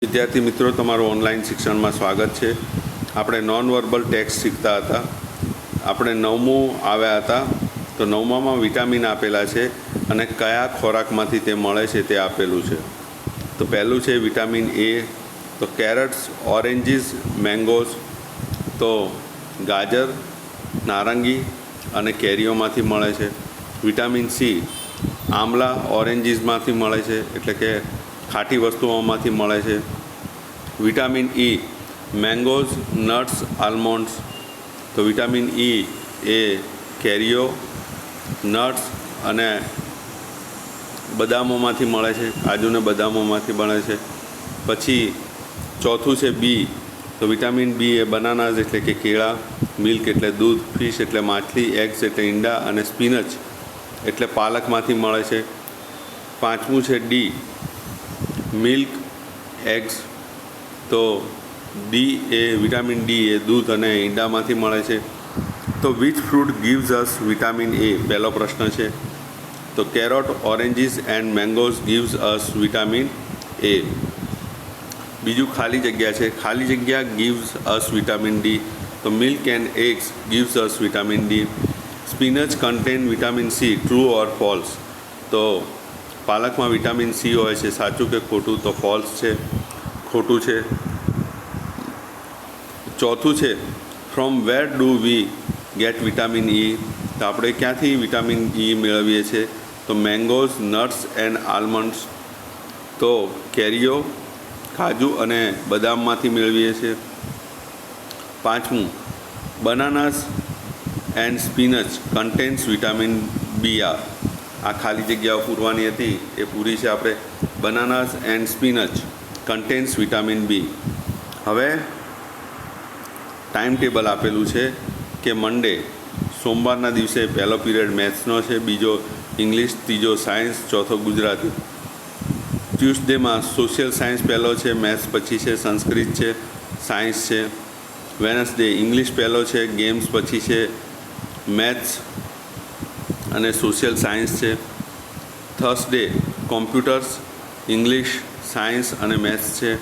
विद्यार्थी मित्रों तमारू ऑनलाइन शिक्षण में स्वागत है। આપણે નોન વર્બલ ટેક્સ્ટ શીખતા હતા। આપણે નવમું આવ્યા હતા તો નવમામાં વિટામિન આપેલા છે અને કયા ખોરાકમાંથી તે મળે છે તે આપેલું છે। તો પહેલું છે વિટામિન એ, તો કેરેટ્સ, ઓરેન્જીસ, મેંગોઝ, તો ગાજર, નારંગી અને કેરીઓમાંથી મળે છે। વિટામિન સી આમલા, ઓરેન્જીસમાંથી મળે છે, એટલે કે ખાટી વસ્તુઓમાંથી મળે છે। વિટામિન ઈ મેંગોઝ, નટ્સ, આલમોન્ડ્સ, તો વિટામિન ઈ એ કેરીઓ, નટ્સ અને બદામોમાંથી મળે છે, કાજુ ને બદામોમાંથી મળે છે। પછી ચોથું છે બી, તો વિટામિન બી એ બનાનાઝ એટલે કે કેળા, મિલ્ક એટલે દૂધ, ફિશ એટલે માછલી, એગ્સ એટલે ઈંડા અને સ્પિનચ એટલે પાલકમાંથી મળે છે। પાંચમું છે ડી, મિલ્ક, એગ્સ, તો ડી એ વિટામિન ડી એ दूध અને ઈંડામાંથી મળે છે। તો which fruit gives us vitamin A, પહેલો પ્રશ્ન છે। તો carrot, oranges and mangoes gives us vitamin A. બીજું ખાલી જગ્યા છે, ખાલી જગ્યા ગિવ્સ અસ વિટામિન ડી, તો milk and eggs gives us vitamin D. Spinach contain vitamin C, true or false, તો પાલકમાં વિટામિન સી હોય છે, સાચું કે ખોટું, તો ફોલ્સ છે, ખોટું છે। ચોથું છે from where do we get vitamin E, તો આપણે ક્યાંથી વિટામિન ઈ મેળવીએ છીએ, તો મેંગોઝ, નટ્સ એન્ડ આલમન્ડ્સ, તો કેરીઓ, કાજુ અને બદામમાંથી મેળવીએ છીએ। પાંચમું bananas and spinach contains vitamin B are, આ ખાલી જગ્યાઓ પૂરવાની હતી એ પૂરી છે આપણે। Bananas and spinach contains vitamin B. હવે ટાઈમ ટેબલ આપેલું છે કે મંડે સોમવારના દિવસે પહેલો પીરિયડ મેથ્સનો છે, બીજો ઇંગ્લિશ, ત્રીજો સાયન્સ, ચોથો ગુજરાતી। ટ્યુઝડેમાં સોશિયલ સાયન્સ પહેલો છે, મેથ્સ પછી છે, સંસ્કૃત છે, સાયન્સ છે। વેનસડે ઇંગ્લિશ પહેલો છે, ગેમ્સ પછી છે, મેથ્સ અને સોશિયલ સાયન્સ છે। થર્સડે કોમ્પ્યુટર્સ, ઇંગ્લિશ, સાયન્સ અને મેથ્સ છે।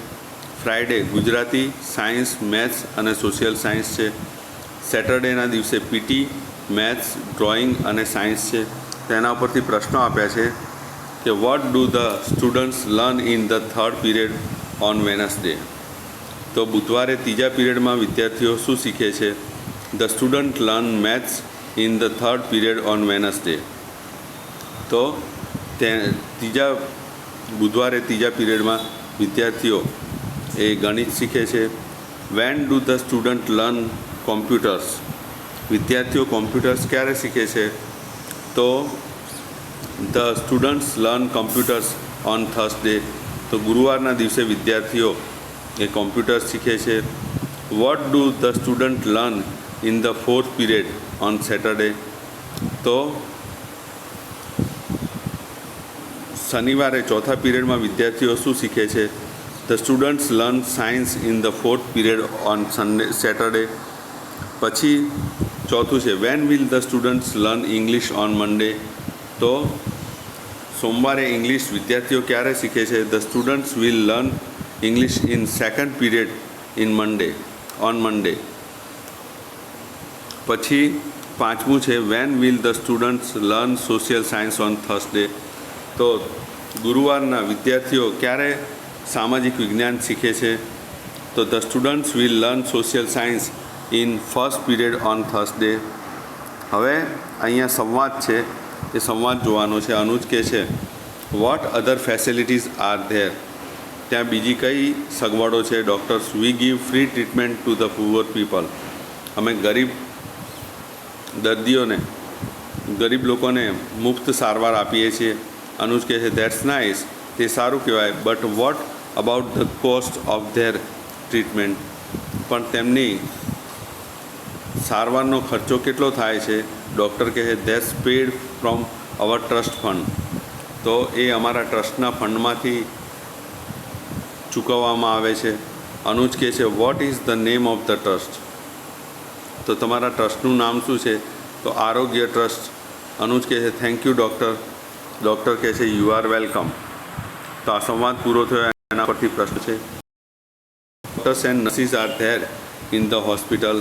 ફ્રાઈડે ગુજરાતી, સાયન્સ, મેથ્સ અને સોશિયલ સાયન્સ છે। સેટરડેના દિવસે પીટી, મેથ્સ, ડ્રોઈંગ અને સાયન્સ છે। તેના ઉપરથી પ્રશ્નો આપ્યા છે કે what do the students learn in the third period on Wednesday, તો બુધવારે ત્રીજા પીરિયડમાં વિદ્યાર્થીઓ શું શીખે છે? The student learn maths in the third period on Wednesday, તો બુધવારે ત્રીજા પીરિયડમાં વિદ્યાર્થીઓ એ ગણિત શીખે છે। When do the student learn computers, વિદ્યાર્થીઓ કોમ્પ્યુટર્સ ક્યારે શીખે છે? તો the students learn computers on Thursday, તો ગુરુવારના દિવસે વિદ્યાર્થીઓ એ કોમ્પ્યુટર્સ શીખે છે। What do the student learn in the fourth period on Saturday, તો શનિવારે ચોથા પીરિયડમાં વિદ્યાર્થીઓ શું શીખે છે? The students learn science in the fourth period on Saturday. પછી ચોથું છે when will the students learn English on Monday, તો સોમવારે ઇંગ્લિશ વિદ્યાર્થીઓ ક્યારે શીખે છે? The students will learn English in second period on Monday. પછી પાંચમું છે when will the students learn social science on Thursday, તો ગુરુવારના વિદ્યાર્થીઓ ક્યારે સામાજિક વિજ્ઞાન શીખે છે? તો the students will learn social science in first period on Thursday. હવે અહીંયા સંવાદ છે, એ સંવાદ જોવાનો છે। અનુજ કહે છે what other facilities are there, ત્યાં બીજી કઈ સગવડો છે? Doctors we give free treatment to the poor people, અમે ગરીબ દર્દીઓને, ગરીબ લોકોને મુફ્ત સારવાર આપીએ છીએ। અનુજ કહે છે ધેટ્સ નાઇસ, તે સારું કહેવાય, but what about the cost of their treatment, પણ તેમની સારવારનો ખર્ચો કેટલો થાય છે? ડૉક્ટર કહે છે that's paid from our trust fund, તો એ અમારા ટ્રસ્ટના ફંડમાંથી ચૂકવવામાં આવે છે। અનુજ કહે છે what is the name of the trust, તો તમારા ટ્રસ્ટનું નામ શું છે? તો આરોગ્ય ટ્રસ્ટ। અનુજ કહે છે થેન્ક યુ ડૉક્ટર, ડૉક્ટર કહે છે યુ આર વેલકમ। તો આ સંવાદ પૂરો થયો, એના પરથી પ્રશ્ન છે। Doctors and nurses R there in the hospital?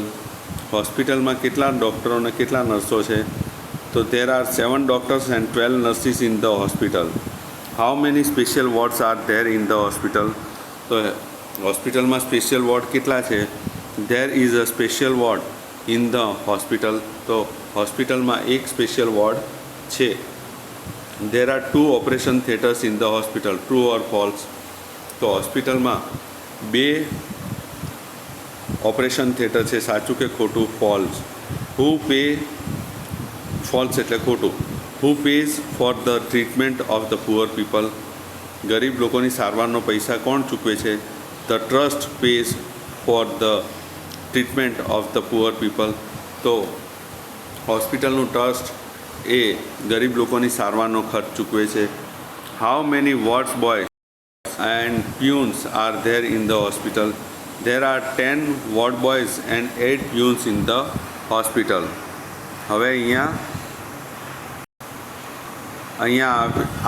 હોસ્પિટલમાં કેટલા ડૉક્ટરો અને કેટલા નર્સો છે? તો there are 7 doctors and 12 nurses in the hospital. How many special wards are there in the hospital? તો હોસ્પિટલમાં સ્પેશિયલ વોર્ડ કેટલા છે? There is a special ward in the hospital. તો હોસ્પિટલમાં એક સ્પેશિયલ વોર્ડ છે. There are 2 operation theatres in the hospital. True or false? તો હોસ્પિટલમાં 2 ઓપરેશન થિયેટર છે. સાચું કે ખોટું? ફોલ્સ. હુ પે? ફોલ્સ એટલે ખોટું. Who pays for the treatment of the poor people? ગરીબ લોકોની સારવારનો પૈસા કોણ ચૂકવે છે? The trust pays for the treatment of the poor people. તો હોસ્પિટલનું ટ્રસ્ટ એ ગરીબ લોકોની સારવારનો ખર્ચ ચૂકવે છે. How many wards boy and peons are there in the hospital? There are 10 ward boys and 8 peons in the hospital. હવે અહીંયા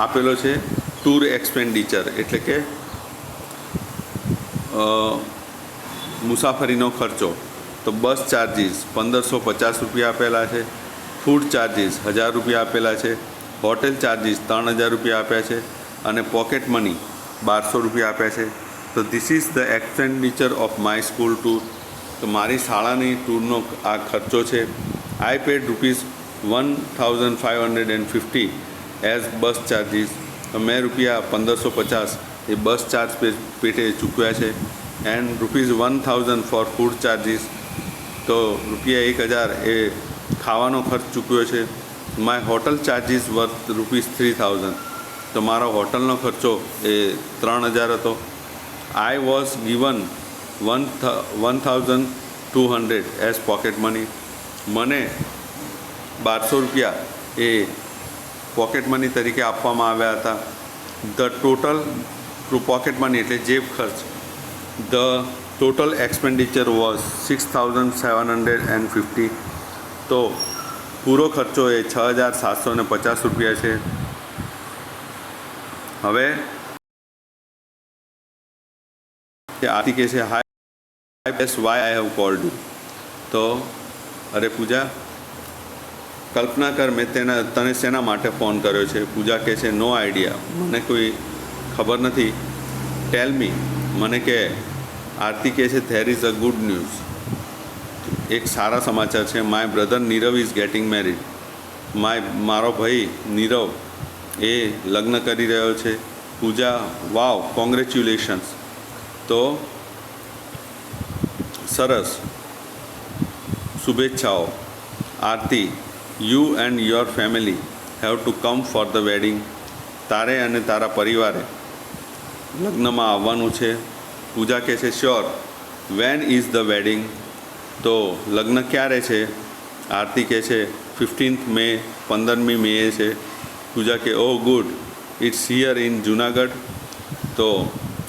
આપેલો છે ટૂર એક્સપેન્ડિચર એટલે કે મુસાફરીનો ખર્ચો. તો બસ ચાર્જીસ 1550 રૂપિયા આપેલા છે, ફૂડ ચાર્જીસ 1000 રૂપિયા આપેલા છે, હોટેલ ચાર્જીસ 3000 રૂપિયા આપ્યા છે અને પોકેટ મની 1200 રૂપિયા આપ્યા છે. તો this is the expenditure of my school tour. તો મારી શાળાની ટૂરનો આ ખર્ચો છે. આઈ પેડ ₹1550 એઝ બસ ચાર્જીસ. તો મેં ₹1550 એ બસ ચાર્જ પેટે ચૂકવ્યા છે. And ₹1000 for food charges. તો ₹1000 એ ખાવાનો ખર્ચ ચૂકવ્યો છે. My hotel charges worth ₹3000. તો મારો હોટલનો ખર્ચો એ 3000 હતો. I was given 1200 as pocket money. મને 1200 રૂપિયા એ પોકેટ મની તરીકે આપવામાં આવ્યા હતા. ધ ટોટલ પોકેટ મની એટલે જેબ ખર્ચ. The total expenditure was 6750. તો પૂરો ખર્ચો એ 6750 રૂપિયા છે. હવે આરતી કહે છે hi Bess why I have called you. તો અરે પૂજા, કલ્પના કર મેં તને શેના માટે ફોન કર્યો છે? પૂજા કહે છે નો આઈડિયા, મને કોઈ ખબર નથી. ટેલ મી, મને કે. આરતી કહે છે there is a good news. એક સારા સમાચાર છે. My brother Nirav is getting married. મારો ભાઈ નીરવ એ લગ્ન કરી રહ્યો છે. Pooja wow, congratulations. તો સરસ, શુભેચ્છાઓ. Aarti you and your family have to come for the wedding. તારે અને તારા પરિવારે લગ્નમાં આવવાનું છે. પૂજા કહે છે sure. When is the wedding? તો લગ્ન ક્યારે છે? આરતી કહે છે 15th મે, 15મી મે છે. પૂજા કે oh good, it's here in Junagadh. તો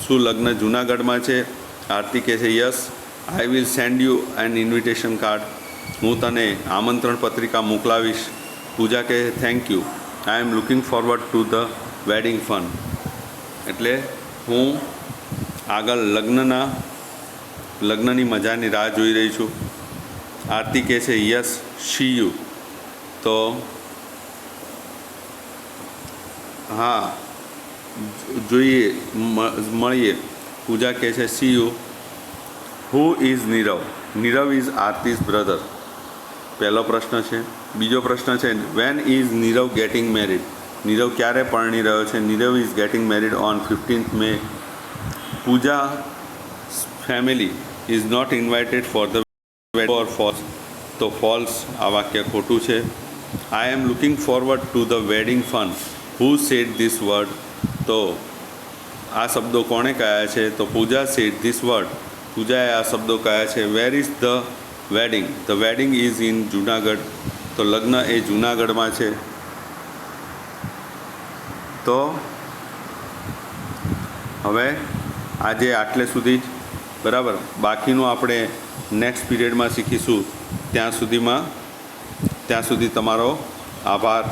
શું લગ્ન જુનાગઢમાં છે? આરતી કહે છે yes, I will send you an invitation card. હું તને આમંત્રણ પત્રિકા મોકલાવીશ. પૂજા કહે thank you, I am looking forward to the wedding fun. એટલે હું આગળ લગ્નની મજાની રાહ જોઈ રહી છું. આરતી કહે છે યસ, સી યુ. તો હા જોઈએ, મળીએ. પૂજા કહે છે see you. Who is Nirav? Nirav is Aarti's brother. પહેલો પ્રશ્ન છે. બીજો પ્રશ્ન છે when is Nirav getting married? Nirav ક્યારે પરણી રહ્યો છે? Nirav is getting married on 15th May. Pooja family is not invited for the wedding or false? તો ફોલ્સ, આ વાક્ય ખોટું છે. I am looking forward to the wedding fun. Who said this word? તો આ શબ્દો કોણે કહ્યા છે? તો પૂજા સેડ ધીસ વર્ડ. પૂજાએ આ શબ્દો કહ્યા છે. Where is the wedding? The wedding is in Junagadh. તો લગ્ન એ જુનાગઢમાં છે. તો હવે આજે આટલે સુધી જ, બરાબર. બાકીનું આપણે નેક્સ્ટ પીરિયડમાં શીખીશું. ત્યાં સુધી તમારો આભાર.